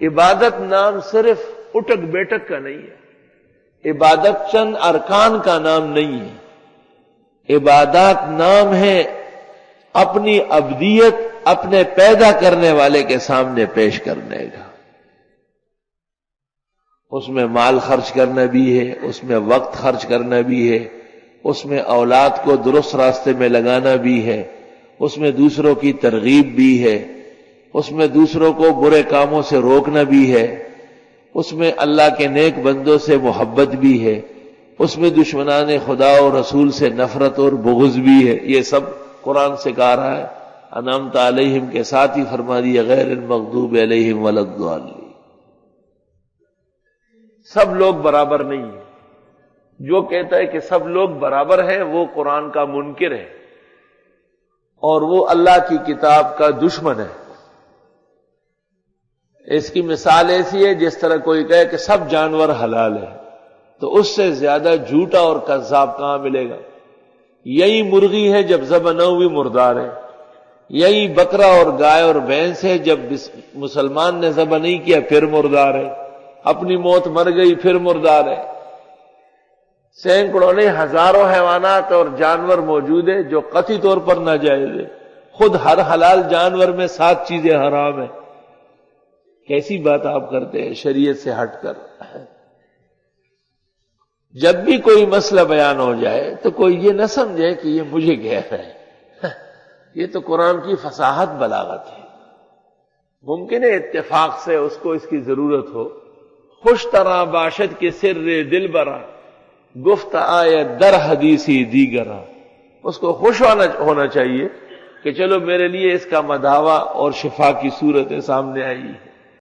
عبادت نام صرف اٹک بیٹک کا نہیں ہے، عبادت چند ارکان کا نام نہیں ہے، عبادات نام ہے اپنی عبدیت اپنے پیدا کرنے والے کے سامنے پیش کرنے کا۔ اس میں مال خرچ کرنا بھی ہے، اس میں وقت خرچ کرنا بھی ہے، اس میں اولاد کو درست راستے میں لگانا بھی ہے، اس میں دوسروں کی ترغیب بھی ہے، اس میں دوسروں کو برے کاموں سے روکنا بھی ہے، اس میں اللہ کے نیک بندوں سے محبت بھی ہے، اس میں دشمنان خدا اور رسول سے نفرت اور بغض بھی ہے۔ یہ سب قرآن سے کہا رہا ہے۔ انعمت علیہم کے ساتھ ہی فرما دیا غیر المغضوب علیہم ولا الضالین۔ سب لوگ برابر نہیں ہیں۔ جو کہتا ہے کہ سب لوگ برابر ہیں وہ قرآن کا منکر ہے اور وہ اللہ کی کتاب کا دشمن ہے۔ اس کی مثال ایسی ہے جس طرح کوئی کہے کہ سب جانور حلال ہیں، تو اس سے زیادہ جھوٹا اور کذاب کہاں ملے گا؟ یہی مرغی ہے جب ذبح نہ ہوئی مردار ہے، یہی بکرا اور گائے اور بھینس ہے جب مسلمان نے ذبح نہیں کیا پھر مردار ہے، اپنی موت مر گئی پھر مردار ہے۔ سینکڑوں نہیں ہزاروں حیوانات اور جانور موجود ہیں جو قطعی طور پر ناجائز ہے، خود ہر حلال جانور میں 7 چیزیں حرام ہیں۔ کیسی بات آپ کرتے ہیں شریعت سے ہٹ کر؟ جب بھی کوئی مسئلہ بیان ہو جائے تو کوئی یہ نہ سمجھے کہ یہ مجھے کہہ رہا ہے، یہ تو قرآن کی فصاحت بلاغت ہے۔ ممکن ہے اتفاق سے اس کو اس کی ضرورت ہو، خوش طرح باشد کے سر دل برا گفت آئے در حدیثی دیگرا، اس کو خوش ہونا چاہیے کہ چلو میرے لیے اس کا مداوا اور شفا کی صورتیں سامنے آئی ہیں۔